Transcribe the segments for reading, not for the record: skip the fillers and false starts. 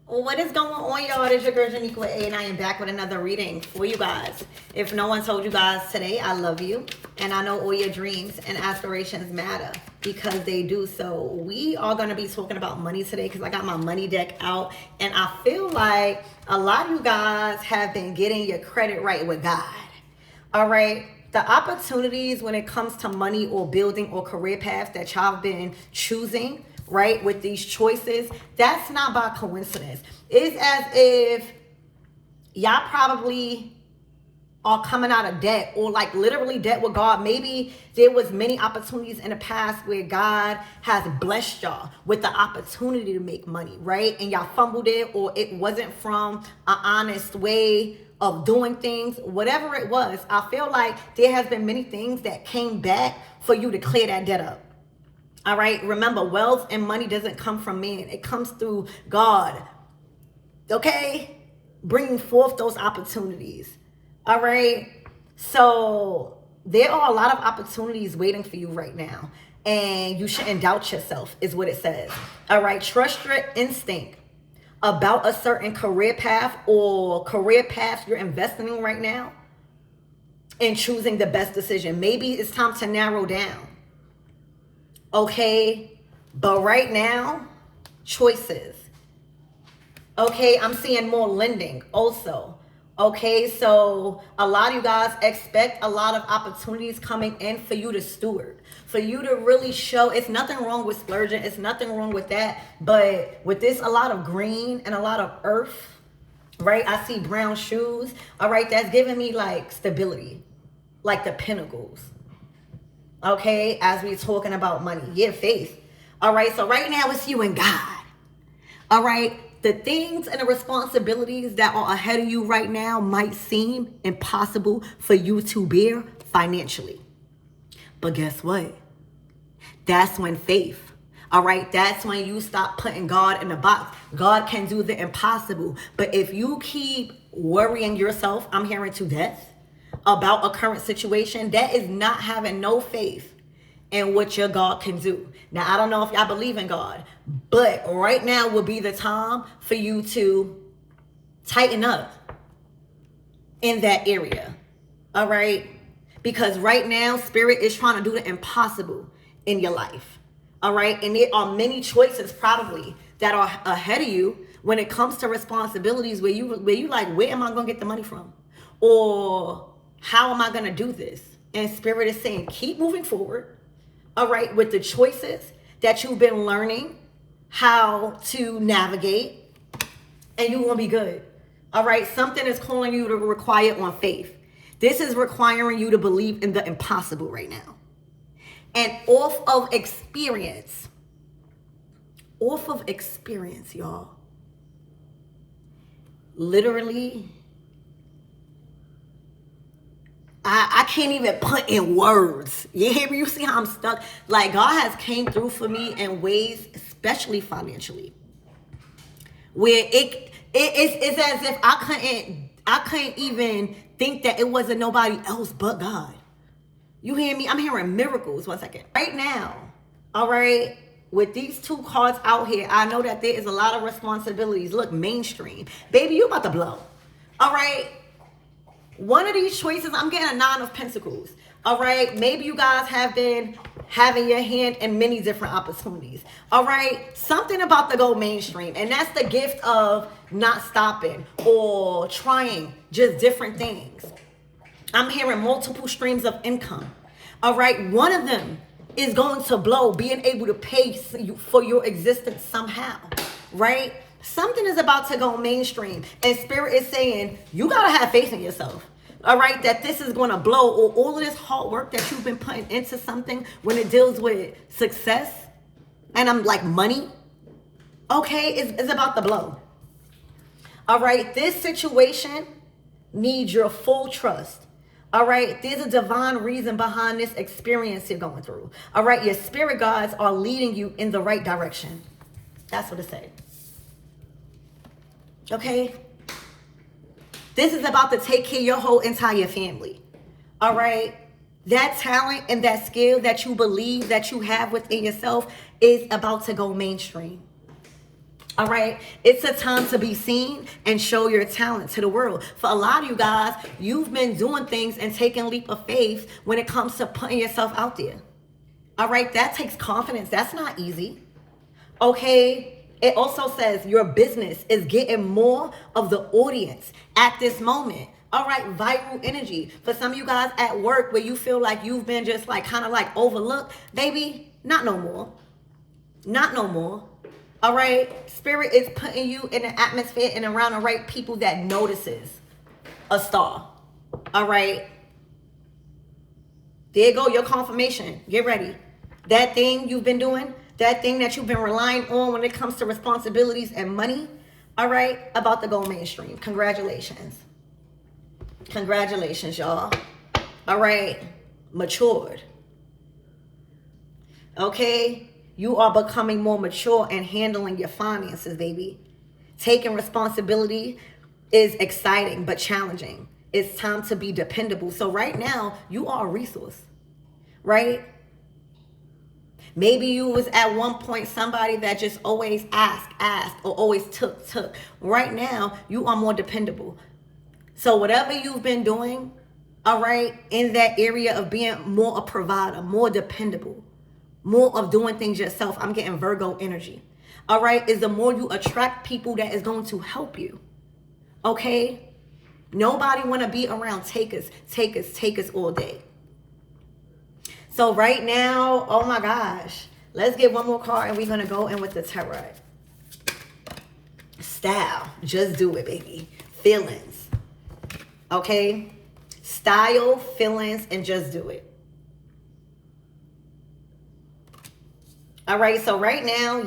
What is going on, y'all? It is your girl Janique with A, and I am back with another reading for you guys. If no one told you guys today, I love you, and I know all your dreams and aspirations matter because they do. So we are going to be talking about money today because I got my money deck out, and I feel like a lot of you guys have been getting your credit right with God. All right. The opportunities when it comes to money or building or career paths that y'all have been choosing, right, with these choices, that's not by coincidence. It's as if y'all probably are coming out of debt or like literally debt with God. Maybe there was many opportunities in the past where God has blessed y'all with the opportunity to make money, right? And y'all fumbled it, or it wasn't from an honest way of doing things, whatever it was. I feel like there has been many things that came back for you to clear that debt up. All right. Remember, wealth and money doesn't come from man. It comes through God. Okay. Bringing forth those opportunities. All right. So there are a lot of opportunities waiting for you right now. And you shouldn't doubt yourself, is what it says. All right. Trust your instinct about a certain career path or career path you're investing in right now and choosing the best decision. Maybe it's time to narrow down. Okay, but right now, choices. Okay, I'm seeing more lending also. Okay, so a lot of you guys expect a lot of opportunities coming in for you to steward, for you to really show. It's nothing wrong with splurging. It's nothing wrong with that. But with this, a lot of green and a lot of earth, right? I see brown shoes. All right, that's giving me like stability, like the pinnacles. Okay, as we're talking about money, yeah, faith. All right, so right now it's you and God. All right, the things and the responsibilities that are ahead of you right now might seem impossible for you to bear financially. But guess what? That's when faith. All right, that's when you stop putting God in the box. God can do the impossible. But if you keep worrying yourself, I'm hearing to death, about a current situation, that is not having no faith in what your God can do. Now, I don't know if y'all believe in God, but right now would be the time for you to tighten up in that area. All right? Because right now, Spirit is trying to do the impossible in your life. All right? And there are many choices probably that are ahead of you when it comes to responsibilities where you like, where am I going to get the money from? Or how am I going to do this? And Spirit is saying, keep moving forward, all right, with the choices that you've been learning how to navigate, and you're going to be good, all right? Something is calling you to require on faith. This is requiring you to believe in the impossible right now. And off of experience, y'all, literally, I can't even put in words. You hear me? You see how I'm stuck? Like, God has came through for me in ways, especially financially, where it's as if I couldn't even think that it wasn't nobody else but God. You hear me? I'm hearing miracles. 1 second. Right now, all right, with these two cards out here, I know that there is a lot of responsibilities. Look, mainstream. Baby, you about to blow. All right? One of these choices, I'm getting a 9 of Pentacles. All right. Maybe you guys have been having your hand in many different opportunities. All right. Something about the go mainstream. And that's the gift of not stopping or trying just different things. I'm hearing multiple streams of income. All right. One of them is going to blow, being able to pay for your existence somehow. Right. Something is about to go mainstream, and Spirit is saying you got to have faith in yourself. All right, that this is going to blow, or all of this hard work that you've been putting into something when it deals with success, and I'm like money, okay, it's about to blow. All right, this situation needs your full trust. All right, there's a divine reason behind this experience you're going through. All right, your spirit guides are leading you in the right direction. That's what it says. Okay? This is about to take care of your whole entire family. All right? That talent and that skill that you believe that you have within yourself is about to go mainstream. All right, it's a time to be seen and show your talent to the world. For a lot of you guys, you've been doing things and taking a leap of faith when it comes to putting yourself out there. All right, that takes confidence. That's not easy. Okay, it also says your business is getting more of the audience at this moment. All right, viral energy. For some of you guys at work where you feel like you've been just like kind of like overlooked, baby, not no more. Not no more. All right, Spirit is putting you in an atmosphere and around the right people that notices a star. All right, there you go, your confirmation. Get ready. That thing you've been doing, that thing that you've been relying on when it comes to responsibilities and money, all right, about to go mainstream. Congratulations. Congratulations, y'all. All right, matured. Okay, you are becoming more mature and handling your finances, baby. Taking responsibility is exciting but challenging. It's time to be dependable. So right now, you are a resource, right? Maybe you was at one point somebody that just always asked, or always took. Right now, you are more dependable. So whatever you've been doing, all right, in that area of being more a provider, more dependable, more of doing things yourself, I'm getting Virgo energy, all right, is the more you attract people that is going to help you, okay? Nobody want to be around takers all day. So right now, oh my gosh, let's get one more card and we're going to go in with the tarot. Style, just do it, baby. Feelings. Okay, style, feelings, and just do it. All right, so right now,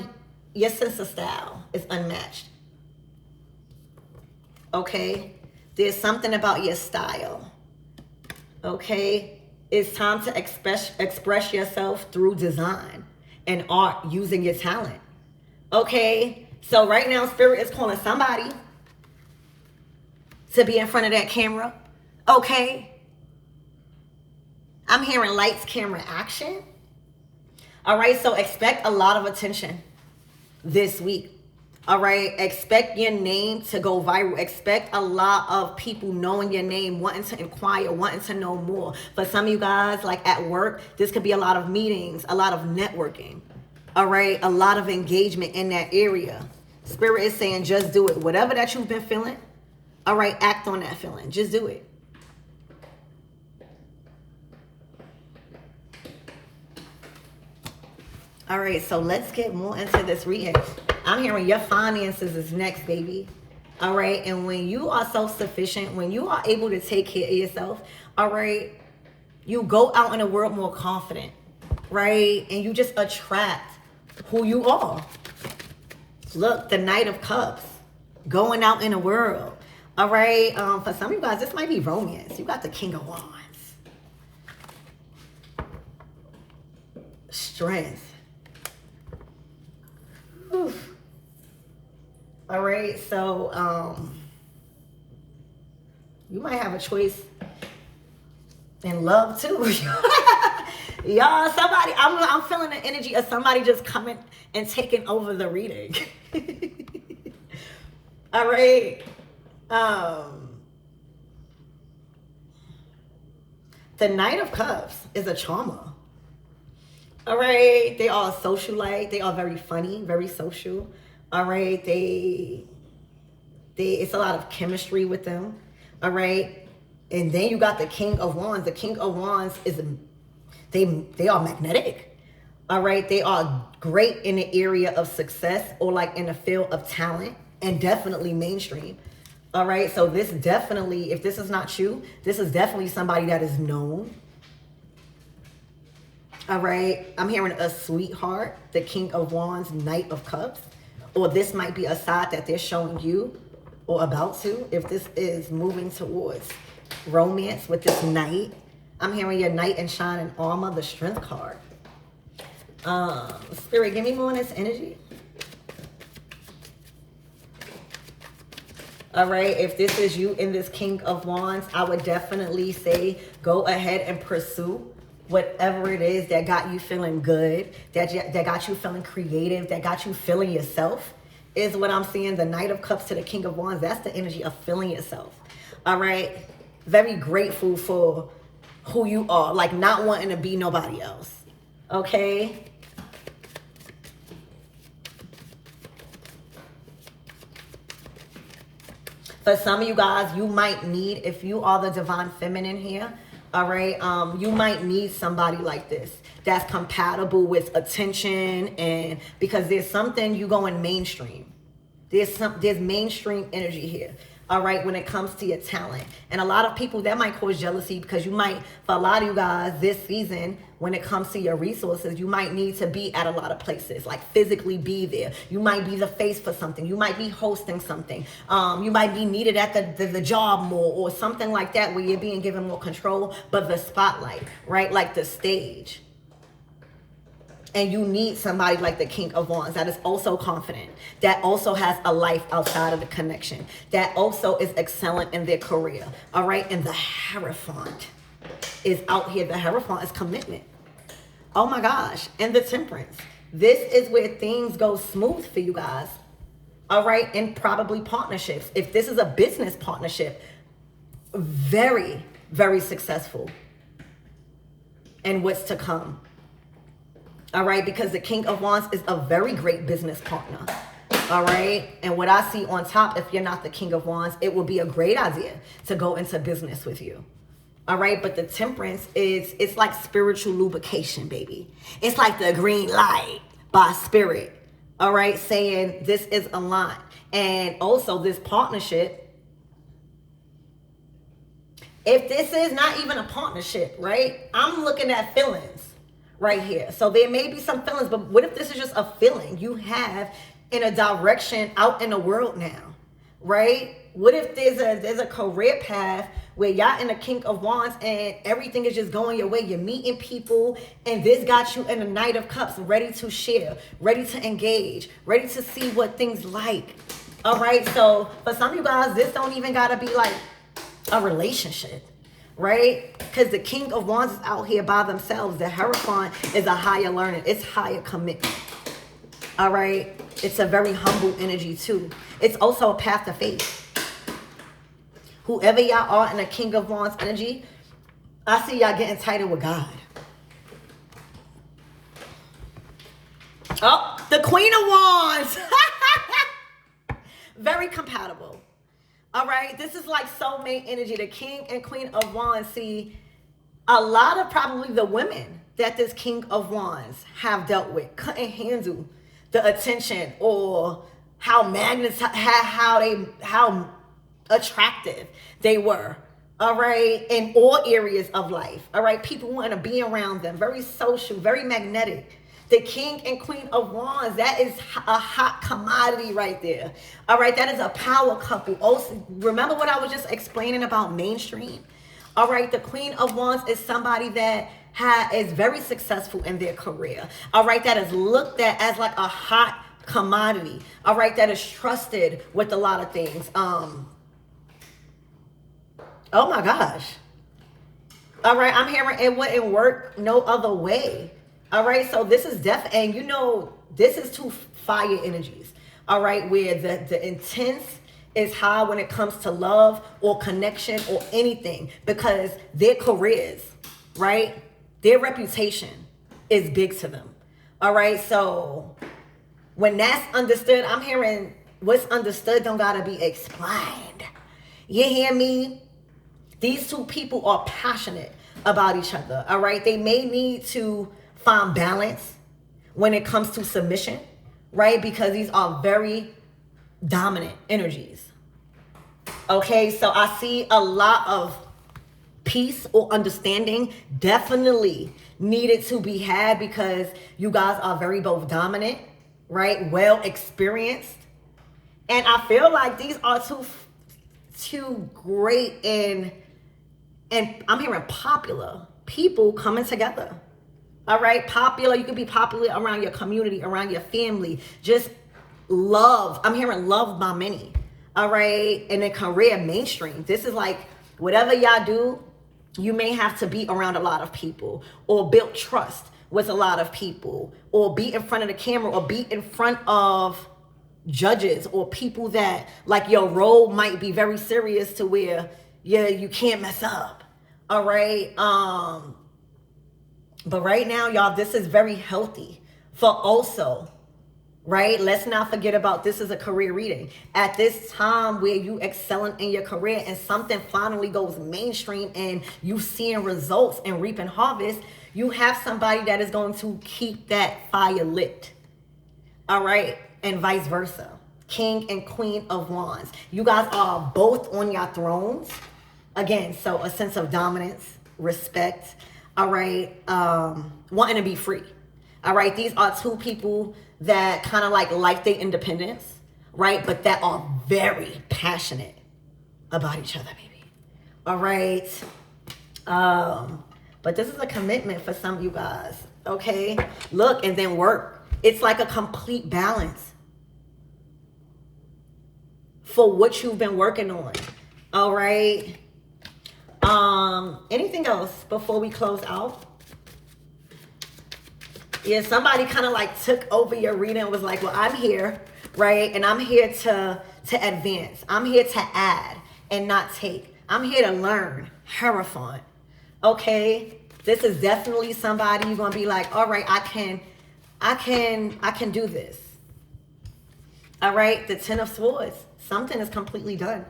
your sense of style is unmatched. Okay, there's something about your style. Okay, it's time to express yourself through design and art using your talent. Okay, so right now, Spirit is calling somebody to be in front of that camera. Okay. I'm hearing lights, camera, action. All right, so expect a lot of attention this week. All right, expect your name to go viral. Expect a lot of people knowing your name, wanting to inquire, wanting to know more. For some of you guys, like at work, this could be a lot of meetings, a lot of networking. All right, a lot of engagement in that area. Spirit is saying just do it. Whatever that you've been feeling, all right, act on that feeling. Just do it. All right, so let's get more into this reading. I'm hearing your finances is next, baby. All right, and when you are self-sufficient, when you are able to take care of yourself, all right, you go out in the world more confident, right? And you just attract who you are. Look, the Knight of Cups, going out in the world. All right, for some of you guys, this might be romance. You got the King of Wands. Strength. Whew. All right, so you might have a choice in love too. Y'all, somebody, I'm feeling the energy of somebody just coming and taking over the reading. All right. The Knight of Cups is a charmer. All right, they are a socialite. They are very funny, very social. All right, it's a lot of chemistry with them. All right, and then you got the King of Wands. The King of Wands is they are magnetic. All right, they are great in the area of success or like in the field of talent and definitely mainstream. All right, so this definitely, if this is not you, this is definitely somebody that is known. All right, I'm hearing a sweetheart, the King of Wands, Knight of Cups, or this might be a side that they're showing you or about to, if this is moving towards romance with this Knight. I'm hearing your Knight in shining armor, the Strength card. Spirit, give me more on this energy. All right, if this is you in this King of Wands, I would definitely say go ahead and pursue whatever it is that got you feeling good, that got you feeling creative, that got you feeling yourself is what I'm seeing. The Knight of Cups to the King of Wands. That's the energy of feeling yourself. All right. Very grateful for who you are. Like not wanting to be nobody else. Okay. For some of you guys, you might need, if you are the divine feminine here, all right, you might need somebody like this that's compatible with attention, and because there's something you going mainstream. There's mainstream energy here. All right, when it comes to your talent. And a lot of people, that might cause jealousy because you might, for a lot of you guys this season, when it comes to your resources, you might need to be at a lot of places, like physically be there. You might be the face for something. You might be hosting something. You might be needed at the job more or something like that where you're being given more control, but the spotlight, right? Like the stage. And you need somebody like the King of Wands that is also confident, that also has a life outside of the connection, that also is excellent in their career. All right. And the Hierophant is out here. The Hierophant is commitment. Oh my gosh. And the Temperance. This is where things go smooth for you guys. All right. And probably partnerships. If this is a business partnership, very, very successful. And what's to come. All right, because the King of Wands is a very great business partner. All right. And what I see on top, if you're not the King of Wands, it would be a great idea to go into business with you. All right. But the Temperance it's like spiritual lubrication, baby. It's like the green light by spirit. All right. Saying this is a line. And also this partnership. If this is not even a partnership, right? I'm looking at feelings. Right here. So there may be some feelings, but what if this is just a feeling you have in a direction out in the world now, right? What if there's a career path where y'all in the King of Wands and everything is just going your way? You're meeting people and this got you in the Knight of Cups, ready to share, ready to engage, ready to see what things like. All right. So for some of you guys, this don't even got to be like a relationship. Right? Because the King of Wands is out here by themselves. The Hierophant is a higher learning. It's higher commitment. All right? It's a very humble energy too. It's also a path to faith. Whoever y'all are in the King of Wands energy, I see y'all getting tighter with God. Oh, the Queen of Wands. Very compatible. All right, this is like soulmate energy. The King and Queen of Wands. See, a lot of probably the women that this King of Wands have dealt with couldn't handle the attention or how how attractive they were. All right, in all areas of life. All right, people want to be around them. Very social, very magnetic. The King and Queen of Wands, that is a hot commodity right there. All right, that is a power couple. Also, remember what I was just explaining about mainstream? All right, the Queen of Wands is somebody that is very successful in their career. All right, that is looked at as like a hot commodity. All right, that is trusted with a lot of things. Oh my gosh. All right, I'm hearing it wouldn't work no other way. All right, so this is and you know, this is two fire energies. All right, where the intense is high when it comes to love or connection or anything, because their careers, right, their reputation is big to them. All right, so when that's understood, I'm hearing what's understood don't gotta be explained. You hear me? These two people are passionate about each other. All right, they may need to find balance when it comes to submission, right? Because these are very dominant energies. Okay, so I see a lot of peace or understanding definitely needed to be had because you guys are very both dominant, right? Well experienced. And I feel like these are two great and I'm hearing popular people coming together. All right, popular. You can be popular around your community, around your family. Just love. I'm hearing love by many. All right, and then career mainstream. This is like whatever y'all do, you may have to be around a lot of people or build trust with a lot of people or be in front of the camera or be in front of judges or people that like your role might be very serious to where you can't mess up. All right. But right now, y'all, this is very healthy for also, right? Let's not forget about this is a career reading. At this time where you excelling in your career and something finally goes mainstream and you seeing results and reaping harvest, you have somebody that is going to keep that fire lit. All right. And vice versa. King and Queen of Wands. You guys are both on your thrones. Again, so a sense of dominance, respect. All right. Wanting to be free. All right. These are two people that kind of like their independence, right? But that are very passionate about each other, baby. All right. But this is a commitment for some of you guys. Okay. Look, and then work. It's like a complete balance for what you've been working on. All right. Anything else before we close out? Yeah, somebody kind of like took over your reading and was like, well, I'm here, right? And I'm here to advance. I'm here to add and not take. I'm here to learn. Hierophant. Okay. This is definitely somebody you're going to be like, all right, I can do this. All right. The Ten of Swords. Something is completely done.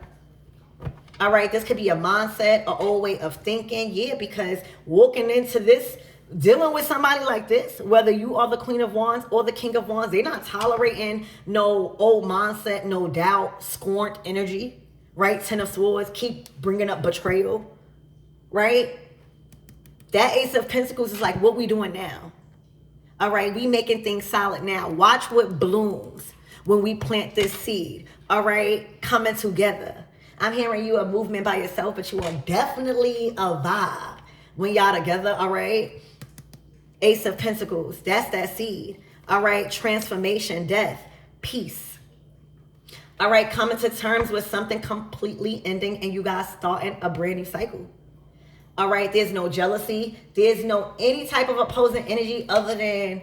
All right. This could be a mindset, an old way of thinking. Yeah, because walking into this, dealing with somebody like this, whether you are the Queen of Wands or the King of Wands, they're not tolerating no old mindset, no doubt, scorned energy, right? Ten of Swords, keep bringing up betrayal, right? That Ace of Pentacles is like, what we doing now? All right, we making things solid now. Watch what blooms when we plant this seed, all right? Coming together. I'm hearing you a movement by yourself, but you are definitely a vibe when y'all together, all right? Ace of Pentacles, that's that seed. All right, transformation, death, peace. All right, coming to terms with something completely ending and you guys starting a brand new cycle. All right, there's no jealousy. There's no any type of opposing energy other than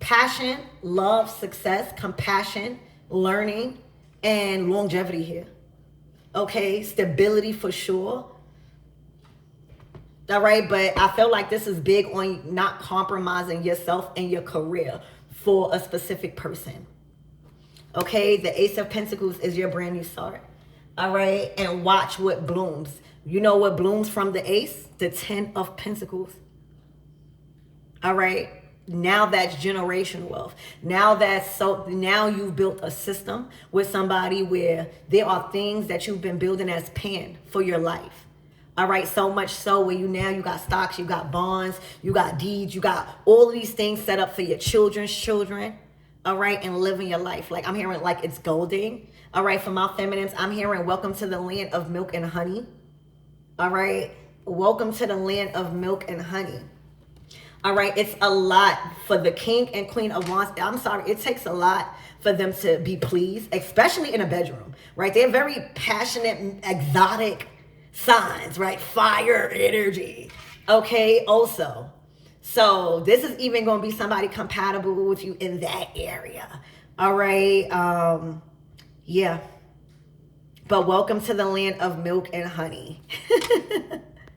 passion, love, success, compassion, learning, and longevity here. Okay, stability for sure. All right, but I feel like this is big on not compromising yourself and your career for a specific person. Okay, the Ace of Pentacles is your brand new start. All right, and watch what blooms. You know what blooms from the Ace? The Ten of Pentacles. All right, now that's generational wealth. Now you've built a system with somebody where there are things that you've been building as pen for your life. All right, so much so where you got stocks, you got bonds, you got deeds, you got all of these things set up for your children's children. All right, and living your life. Like I'm hearing like it's golden. All right, for my feminines, I'm hearing welcome to the land of milk and honey. All right, welcome to the land of milk and honey. All right, it's a lot for the King and Queen of Wands. I'm sorry, it takes a lot for them to be pleased, especially in a bedroom, right? They're very passionate, exotic signs, right? Fire energy. Okay, also. So this is even going to be somebody compatible with you in that area. All right. Yeah. But welcome to the land of milk and honey.